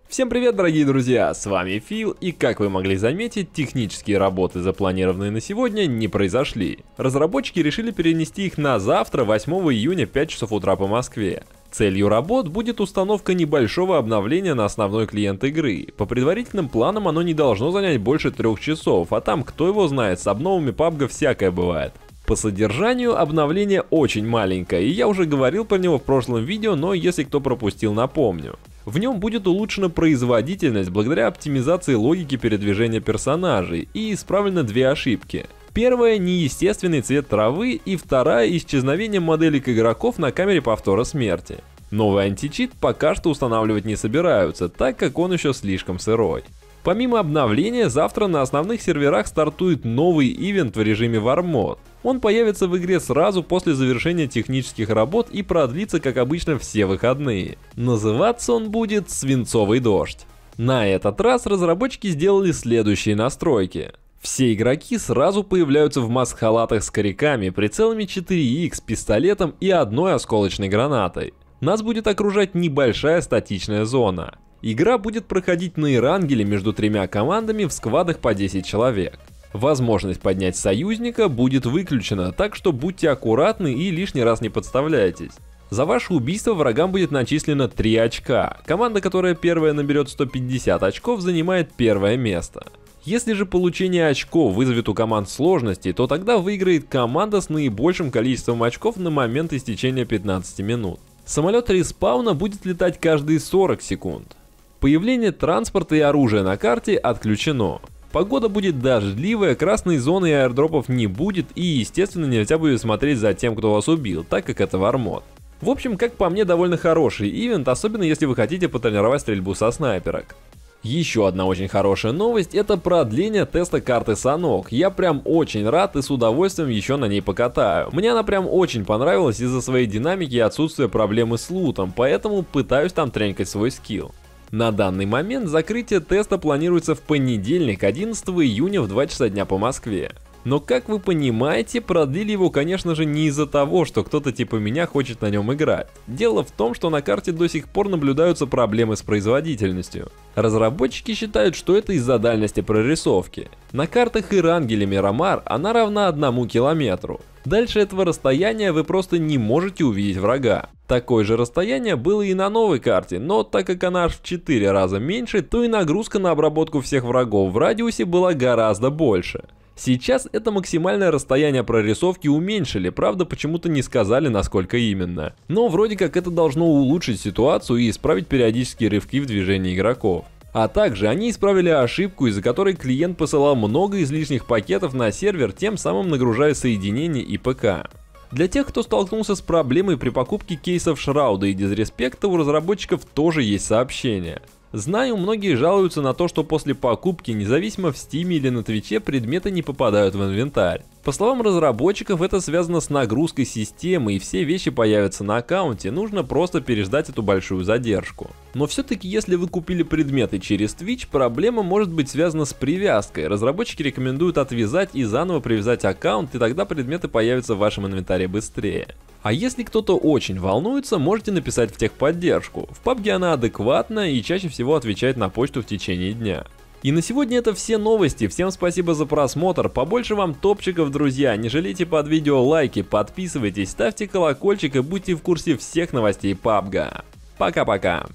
Всем привет, дорогие друзья, с вами Фил, и как вы могли заметить, технические работы, запланированные на сегодня, не произошли. Разработчики решили перенести их на завтра, 8 июня, 5 часов утра по Москве. Целью работ будет установка небольшого обновления на основной клиент игры. По предварительным планам оно не должно занять больше 3 часов, а там, кто его знает, с обновами PUBG всякое бывает. По содержанию обновление очень маленькое, и я уже говорил про него в прошлом видео, но если кто пропустил, напомню. В нем будет улучшена производительность благодаря оптимизации логики передвижения персонажей и исправлены две ошибки. Первая – неестественный цвет травы, и вторая – исчезновение моделек игроков на камере повтора смерти. Новый античит пока что устанавливать не собираются, так как он еще слишком сырой. Помимо обновления, завтра на основных серверах стартует новый ивент в режиме War Mode. Он появится в игре сразу после завершения технических работ и продлится, как обычно, все выходные. Называться он будет «Свинцовый дождь». На этот раз разработчики сделали следующие настройки. Все игроки сразу появляются в маск-халатах с коряками, прицелами 4Х, пистолетом и одной осколочной гранатой. Нас будет окружать небольшая статичная зона. Игра будет проходить на Эрангеле между тремя командами в сквадах по 10 человек. Возможность поднять союзника будет выключена, так что будьте аккуратны и лишний раз не подставляйтесь. За ваше убийство врагам будет начислено 3 очка. Команда, которая первая наберет 150 очков, занимает первое место. Если же получение очков вызовет у команд сложности, то тогда выиграет команда с наибольшим количеством очков на момент истечения 15 минут. Самолет респауна будет летать каждые 40 секунд. Появление транспорта и оружия на карте отключено. Погода будет дождливая, красной зоны и аирдропов не будет, и естественно нельзя будет смотреть за тем, кто вас убил, так как это War Mode. В общем, как по мне, довольно хороший ивент, особенно если вы хотите потренировать стрельбу со снайперок. Еще одна очень хорошая новость — это продление теста карты Санок. Я прям очень рад и с удовольствием еще на ней покатаю. Мне она прям очень понравилась из-за своей динамики и отсутствия проблемы с лутом, поэтому пытаюсь там тренькать свой скилл. На данный момент закрытие теста планируется в понедельник, 11 июня в 2 часа дня по Москве. Но как вы понимаете, продлили его, конечно же, не из-за того, что кто-то типа меня хочет на нем играть. Дело в том, что на карте до сих пор наблюдаются проблемы с производительностью. Разработчики считают, что это из-за дальности прорисовки. На картах Эрангель и Мирамар она равна 1 километру. Дальше этого расстояния вы просто не можете увидеть врага. Такое же расстояние было и на новой карте, но так как она аж в 4 раза меньше, то и нагрузка на обработку всех врагов в радиусе была гораздо больше. Сейчас это максимальное расстояние прорисовки уменьшили, правда почему-то не сказали, насколько именно. Но вроде как это должно улучшить ситуацию и исправить периодические рывки в движении игроков. А также они исправили ошибку, из-за которой клиент посылал много излишних пакетов на сервер, тем самым нагружая соединение и ПК. Для тех, кто столкнулся с проблемой при покупке кейсов Шрауда и Дизреспекта, у разработчиков тоже есть сообщение. Знаю, многие жалуются на то, что после покупки, независимо в Стиме или на Твиче, предметы не попадают в инвентарь. По словам разработчиков, это связано с нагрузкой системы, и все вещи появятся на аккаунте, нужно просто переждать эту большую задержку. Но все-таки, если вы купили предметы через Twitch, проблема может быть связана с привязкой. Разработчики рекомендуют отвязать и заново привязать аккаунт, и тогда предметы появятся в вашем инвентаре быстрее. А если кто-то очень волнуется, можете написать в техподдержку. В PUBG она адекватна и чаще всего отвечает на почту в течение дня. И на сегодня это все новости. Всем спасибо за просмотр. Побольше вам топчиков, друзья. Не жалейте под видео лайки, подписывайтесь, ставьте колокольчик и будьте в курсе всех новостей PUBG. Пока-пока.